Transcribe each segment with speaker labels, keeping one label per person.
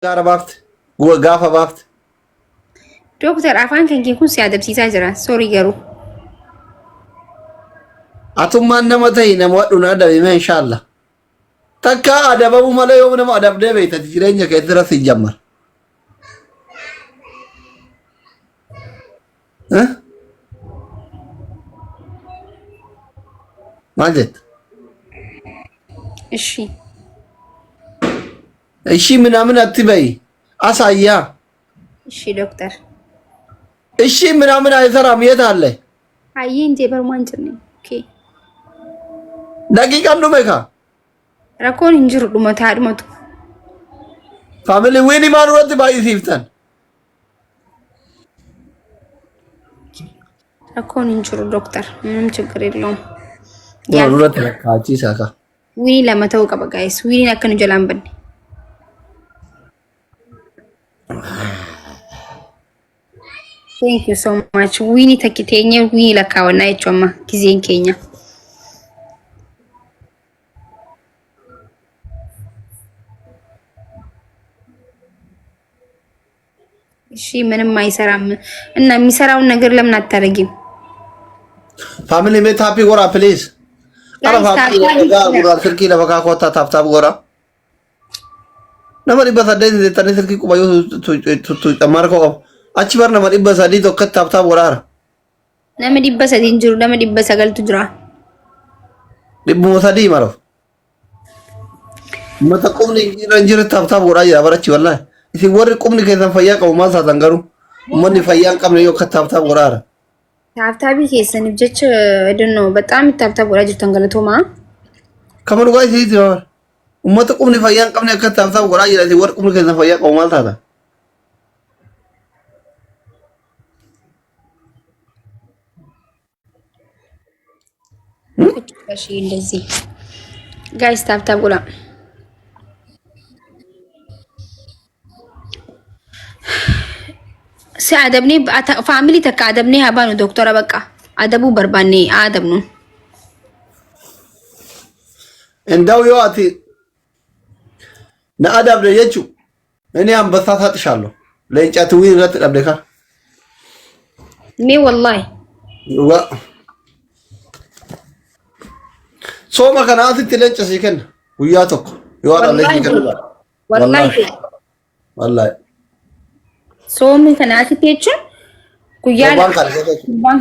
Speaker 1: Gaara baafte gaafa baafte.
Speaker 2: Doktor afaan kan kee kun si adabsiisaa jira. Soorii garuu.
Speaker 1: Atummaan nama ta'i nama wadhu na adabime inshallah. Takka adabamu malee yoo nama adabdee beektati jireenya keetti irratti hin jammar. Maal jetta?
Speaker 2: እሺ
Speaker 1: እሺ ምናምን አትበይ አሳያ።
Speaker 2: እሺ ዶክተር
Speaker 1: እሺ ምናምን አይሰራም። የት አለ?
Speaker 2: አይ እንጂ በርማንጭ ነኝ። ኦኬ
Speaker 1: ደቂቃን ዱሜካ
Speaker 2: ረኮን እንጅሩ ዱመታ አድመቱ
Speaker 1: ፋሚሊ ዊኒ ማኑረት ባይ ሲፍተን
Speaker 2: ረኮን እንጅሩ ዶክተር ምንም ችግር የለውም።
Speaker 1: ማኑረት ለካቺ ሳካ
Speaker 2: ዊኒ ለመተው ቀበ ጋይስ ዊኒ አከኑ ጀላን በል Thank you so much. ዊኒ ተኪቴኛ ዊኒ ለካወና የቾማ ጊዜን ኬኛ እሺ ምንም አይሰራም እና የሚሰራውን ነገር ለምን አታረጊም?
Speaker 1: ፋሚሊ ሜት ሃፒ ጎራ ፕሊዝ አረፋ ጎራ ስልኪ ለበካ ኮታ ታፍታብ ጎራ ነመሪ በሰደኝ ዘጠኝ ስልኪ ቁባዩ ተማርኮ አቺ በር ነመሪ በሰዲ ቶከት ታፍታብ ጎራ
Speaker 2: ነመዲ በሰዲ እንጅሩ ነመዲ በሰገልቱ ጅራ
Speaker 1: ዲቡ ሰዲ ማረፍ መተቁምኒ ረንጅር ታፍታብ ጎራ ያበረች ወላሂ isi warri qubni keessan fayyaa qabu maal taatan garuu uummanni fayyaa hin qabne yoo akka taabtaaf goraara.
Speaker 2: Taabtaabii keessaniif jecha edannoo በጣም taabtaaf godhaa jirtan galatooma.
Speaker 1: Kama dhugaa isinitti hima uummata qubni fayyaa hin qabne akka taabtaaf godhaa jira isi warri qubni keessan fayyaa qabu maal taatan.
Speaker 2: እሺ እንደዚህ ጋይስ ታብታብ ጎላ ሲአደብኒ ፋሚሊ ተካ አደብኒ ሀባኑ ዶክተር በቃ አደቡ በርባኔ አደብኑ
Speaker 1: እንደው ይዋቲ ነአዳብ ለየቹ እኔ አንበሳ ታጥሻለሁ ለእንጨት ዊረት ደብደካ
Speaker 2: ሜ ወላሂ
Speaker 1: ዋ ሶማ ከናት ትለጭ ሲከን ጉያ tokko ይዋራ ለዚህ ከን
Speaker 2: ወላሂ
Speaker 1: ወላሂ
Speaker 2: ሶሚ ከናት ቴቹ ጉያ ባንክ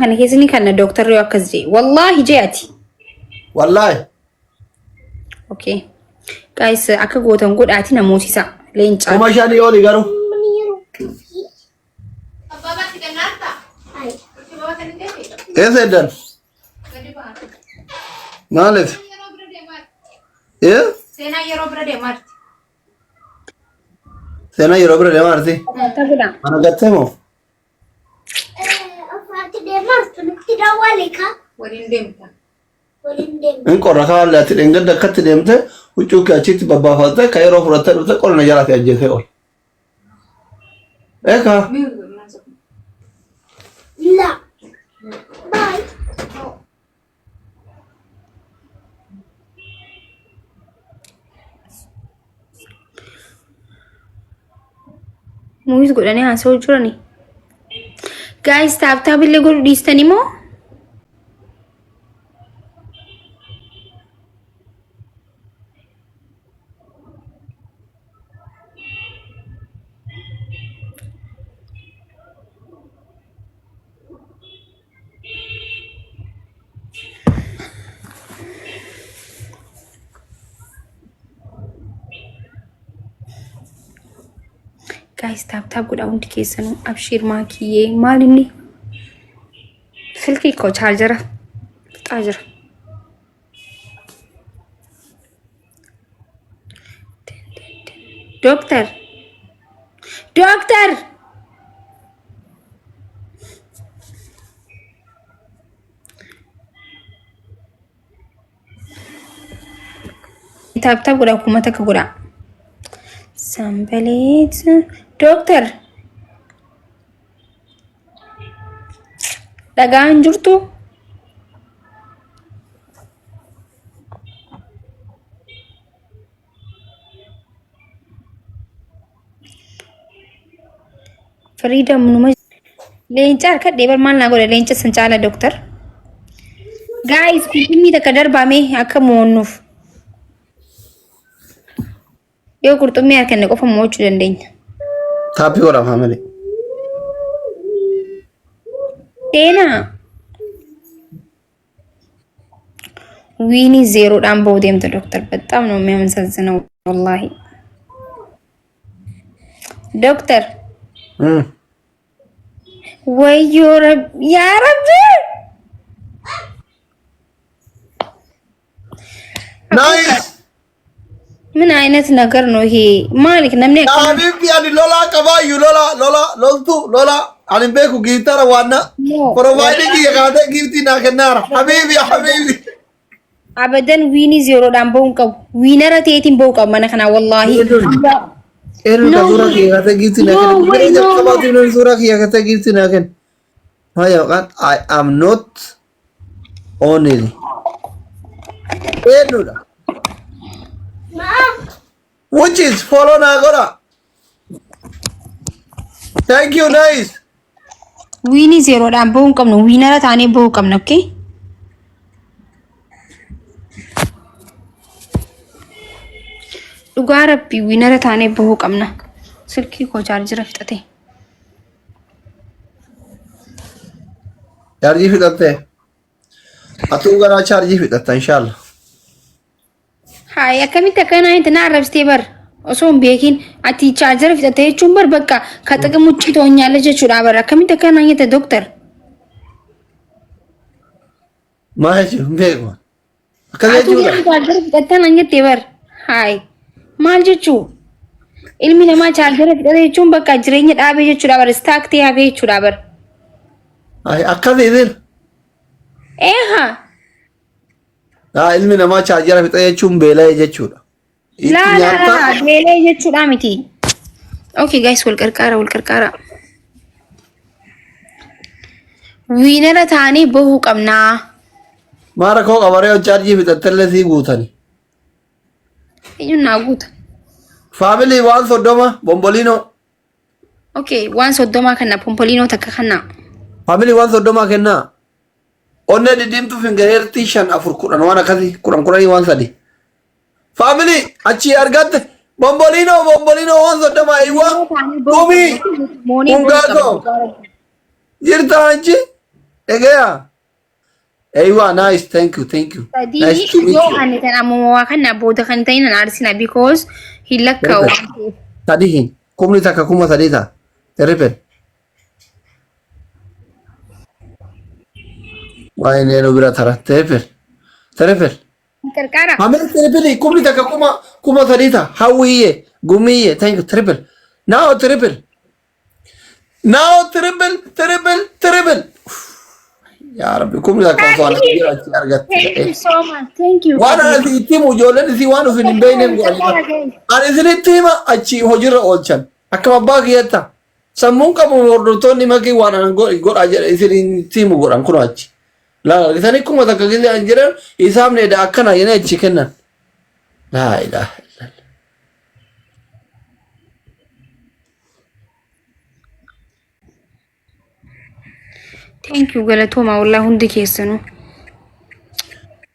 Speaker 2: ከነ ኬዝኒ ከነ ዶክተር ዮ ከዚ ወላሂ ጀያቲ
Speaker 1: ወላሂ
Speaker 2: ኦኬ ጋይስ አከ ጎተን ጎዳቲ ነሞሲሳ ለእንጫ
Speaker 1: ኮማሻኒ ዮሊ ጋሩ ኤሰደን ማለት ሴና የሮብረ ደማርቲ
Speaker 2: ተብላ
Speaker 1: አነገተሞ እንቆራ ካላት እንገደ ከት ደምተ ውጩ ከቺት በባፋተ ካይሮ ፍረተ ዱተ ቆርነ ያላት ያጀተ ኦል ኤካ ላ ባይ
Speaker 2: ሙቪስ ጎዳኔ አንሰው ጁራኒ ጋይስ ታብታብ ለጎል ዲስተኒሞ ጋይስ ታብታብ ጎዳ ወንድ ከሰኑ አብሽር ማኪዬ ማልኒ ስልክ እኮ ቻርጀር ጣጅር ዶክተር ዶክተር ታብታብ ጎዳ ኩመተ ከጎዳ ሰንበሌት ዶክተር dhagaan jirtu Freedom numa leenca harka deebar maal naa godha leenca san caala doctor. Guys, qurxummii takka darbame akka mo'onnuuf. Yoo qurxummii harkanne qofa mo'achuu dandeenya.
Speaker 1: Taappii godha family.
Speaker 2: Seenaa. ዊኒ ዜሮዳን በውዴም ዶክተር በጣም ነው የሚያመሰዝነው ወላሂ ዶክተር ወዮ ረብ ያ ረብ
Speaker 1: ናይስ
Speaker 2: ምን አይነት ነገር ነው ይሄ ማሊክ ነምኔ
Speaker 1: ሀቢብ ያዲ ሎላ ቀባዩ ሎላ ሎላ ሎልቱ ሎላ አንም ቤኩ ጊታራ ዋና ፕሮቫይዲንግ የጋደ ጊፍቲ ናከናራ ሀቢብ ያ ሀቢብ
Speaker 2: abadan wini zero dan bau kau winara tetin bau kau mana kana wallahi
Speaker 1: ka sura ki kata gitu nakan bere jab kabati no sura ki kata gitu nakan haya kan I am not only enuda which is follow na agora thank you nice
Speaker 2: wini zero dan bau kau no winara tane bau kau na okay dhugaa rabbii wiinara taanee bahuu qabna silkii koo chaarjira fixate
Speaker 1: chaarjii fixatte atuu garaa chaarjii fixatta inshallah
Speaker 2: haay akkamitti akkana inta na arrabsitee bar osoo hin beekin ati chaarjira fixatte jechuun bar bakka ka xiqim uccii toonyaalla jechuudha bar akkamitti akkana nyete doktor
Speaker 1: maa jechuun beekuma akkas jechuudha
Speaker 2: chaarjira fixatte na nyette bar haay maal jechuu ilmi namaa chaarjara fixate jechuun bakka jireenya dhaabee jechuudha bar istaaktii hafee jechuudha bar
Speaker 1: akkas idil
Speaker 2: eeha
Speaker 1: ilmi namaa chaarjara fixate jechuun beela'e jechuudha
Speaker 2: laa beela'e jechuudha miti okay guys wal qarqaara wiinara taanii bahuu qabnaa
Speaker 1: maara koo qabaree chaarjii fixattellee sii guutani
Speaker 2: inyun naa guuta
Speaker 1: family waan soddoma bombolino
Speaker 2: okay waan soddoma kana pompolino takka kana
Speaker 1: family waan soddoma kenna onne didimtu fingereerti shan afur kudhan waan akkasi kudhanii waan sadi family achi argatte bombolino waan soddoma iwa gumi ungato jirta achi egeya Aywa, nice. Thank you. Nice to meet you.
Speaker 2: Ane tan amo kana boda kan tayin na arsina because hilakka
Speaker 1: tadihin kumni taka kuma tadita terepel why neno bira tara terepel
Speaker 2: karkara
Speaker 1: ame terepel kumni taka kuma tadita hawiye gumiye thank you terepel now terepel Ya Rabbi, kum la kau soal lagi lagi argat.
Speaker 2: Thank you so much. Thank you.
Speaker 1: Wana si timu jolan si wanu fi nimbaine mgani. Ani sini tima achi hojira olchan. Akama bagi yata. Samun kamu mordotoni maki wana gor aja sini timu goran kuno achi. La lisani kuma takagili anjira isamne da akana yana achi kenan. La ilaha illallah.
Speaker 2: Thank you galatoma wallah hundi keessanu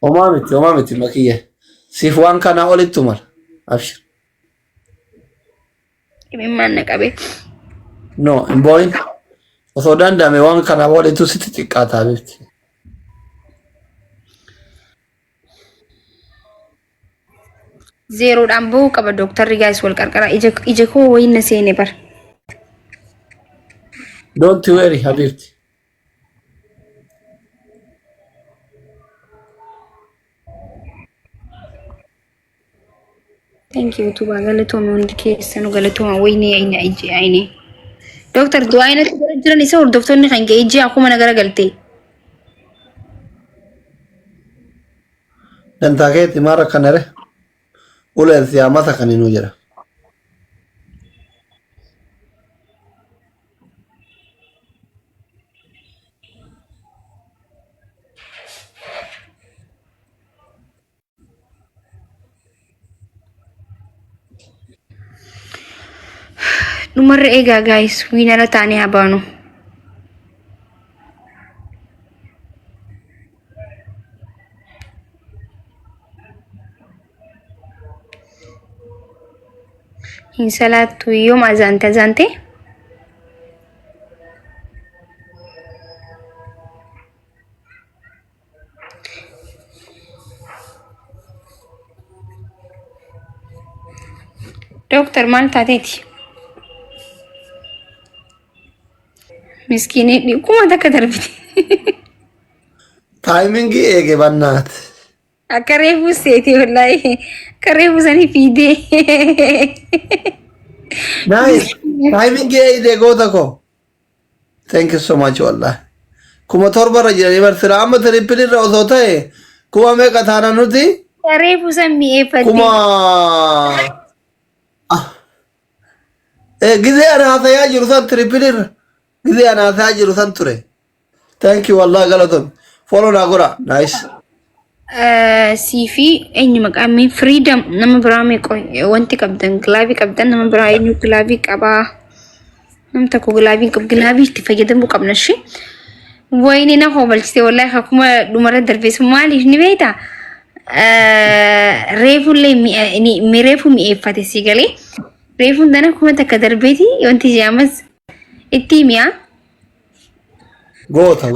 Speaker 1: Omamiti makiye sif wan kana olittu mal abshir
Speaker 2: imman naqabe
Speaker 1: no imboin oso dandame wan kana olittu sitti xiqqata bifti
Speaker 2: zero dhan bahuu qaba doktarri guys wal qarqara ija koo wayna seene bar
Speaker 1: don't worry habibti
Speaker 2: Thank you tuba galatoma hundi keessanu galatoma wayne ayne Doktor du'a ina jiran isa hordoftoonni kan ijji akkuma nagara galte
Speaker 1: dan tageeti mara kanare ulen siyamata kaninu jira
Speaker 2: dhumarra eegaa guys wiinara taanee habaanu. Hin salaattu yoom azante Doktor maal taateeti? Miskiinii kuma takka darbiti.
Speaker 1: Timing eege bannaat.
Speaker 2: Akka reefuu seeti wallahi. Akka reefuu sanii fiidee.
Speaker 1: Nice. Timing eege goota ko. Thank you so much wallahi. Kuma torbarra jiranii barsira amma trippilirra osoo ta'e kuma meeqa taana nuti?
Speaker 2: Reefuu san mi'eeffate.
Speaker 1: Kuma gizee ana haasa'aa jiru san trippilirra. Gizee ana haasa'aa jiru san ture. Thank you wallahi galatoon. Follow naa godha. Nice.
Speaker 2: Siifi eenyu maqaan freedom nama biraa meeqo wanti qabdan gilaavii qabdan nama biraa eenyu gilaavii qabaa nam tokko gilaavii qabu gilaavii itti fayyadamuu qabna shi wayni na hoobalchite wallahi akkuma dhumara darbeessu maaliif ni beekta reefullee reefu mi'eeffate si galee reefuun dana kuma takka darbeeti wanti jaamas itti mi'a
Speaker 1: goota.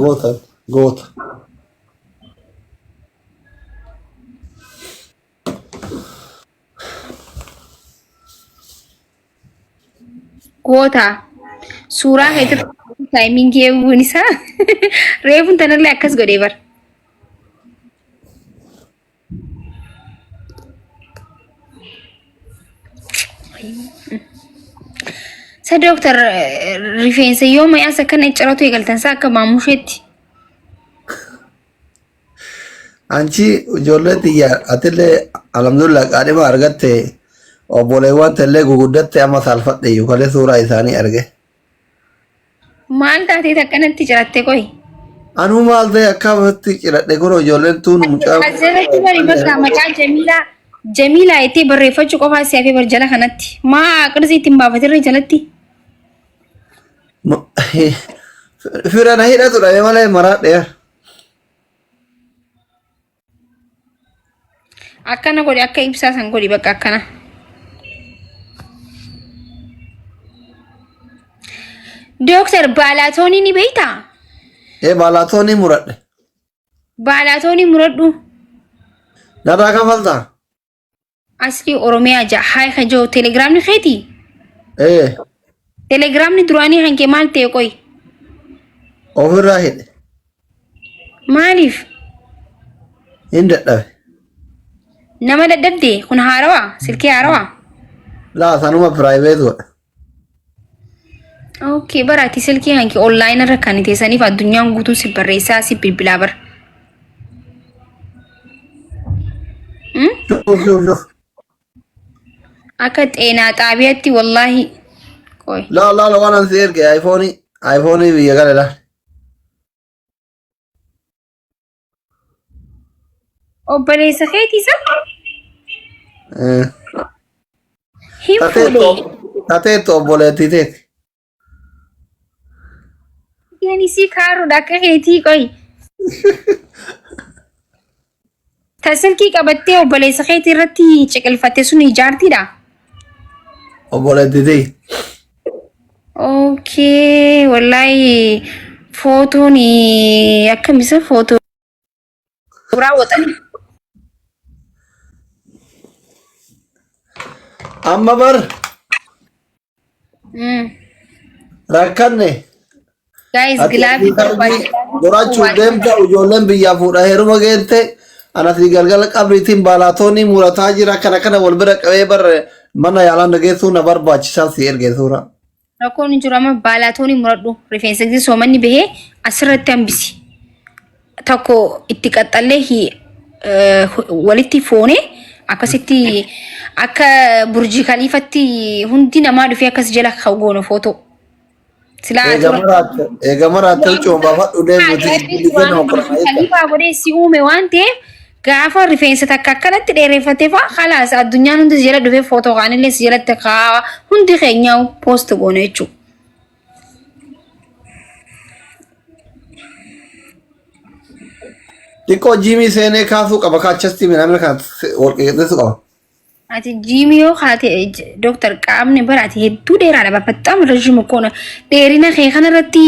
Speaker 2: Goota suuraa keessatti taayimingii eeguun isaa reefuun tanallee akkas godhee bar. Sa doktor rifeensa yoo mayaasa kana ciratu eegaltansaa akka maamusheetti.
Speaker 1: Anchi ijoollee xiyyaa atillee alhamdulillah qaadhima argatte obboleewwan tallee guguddatte amma saalfadhe yookaan suuraa isaanii arge.
Speaker 2: Maal taatee akkanatti ciratte qoy?
Speaker 1: Anuu maal ta'e akkamitti ciradhe kun ijoolleen tuun mucaa.
Speaker 2: Asirratti bari bakka maqaa Jamilaa itti barreeffachuu qofaa si hafee barjala kanatti. Maa qirsi ittiin baafatirra jalatti?
Speaker 1: Fira na hidhatu dhabe malee maraadhe.
Speaker 2: Akkana godhi akka ibsaa san godhi bakka akkana. Doktor baalaatoonii ni beektaa?
Speaker 1: Baalaatoonii muradhe.
Speaker 2: Baalaatoonii muradhu.
Speaker 1: Narraa kafaltaa?
Speaker 2: Asli Oromiyaa jahaa kajoo telegiraamni keeti? Telegiraamni duraanii hanke maal ta'e qoy?
Speaker 1: Ofirraa hidhe.
Speaker 2: Maaliif?
Speaker 1: Hin dadhabe.
Speaker 2: Nama dadhabde kun haarawaa? Silkii haarawaa?
Speaker 1: Laa sanuma piraayiveet godha.
Speaker 2: Okay, baraati silkii hanki online irra kan teessaniif addunyaan guutuu si barreessaa si bilbilaa bar. Akka xeenaa xaabiyaatti wallahi qoy.
Speaker 1: La waan ansi erge iPhone biyya gale la.
Speaker 2: Obboleessa keetiisa? Hin fuudhe.
Speaker 1: Tateetto obboleettii teeti.
Speaker 2: Yani si kaaruudha akka keetii qoy. Tasilkii qabattee obboleessa keetii irratti ciqilfatte sun ijaartiidha?
Speaker 1: Obboleettii teeti.
Speaker 2: Okay, wallahi footoon akkamisa footoo raawwatan.
Speaker 1: Amma bar. Rakkanne.
Speaker 2: Guys, gilaafii
Speaker 1: Goraachuuf deemta ijoolleen biyyaa fuudha heeruma geette anasi galgala qabriitiin baalaatoonii murataa jira kana wal bira qabee bar mana yaalaan dhageessuu na barbaachisaa si erge suura.
Speaker 2: Rakkoon hin jiru amma baalaatoonii muradhu rifeensa gisee soomanni bahee asirratti hambisi. Tokko itti qaxxallee walitti foonee akkasitti akka burjii kaliifatti hundi namaa dhufee akkas jala goona footoo.
Speaker 1: Eega maraatti coomba fadhu deemuuti.
Speaker 2: Kaliifaa godhee si uume waan ta'eef gaafa rifeensa takka akkanatti dheereffatee faa khalaas addunyaan hundi jala dhufee footoo kaanillee si jalatti kaa hundi keenyaa poost goone jechuudha.
Speaker 1: Xiqqoo jiimii seenee kaasuu qaba kaachasti minamina kan walqeexxeessu qaba.
Speaker 2: Ati jiimii yoo kaate dooktar qaamni bara ati hedduu dheeraadha. Baffattaa rajjimu koona dheerina kee kanarratti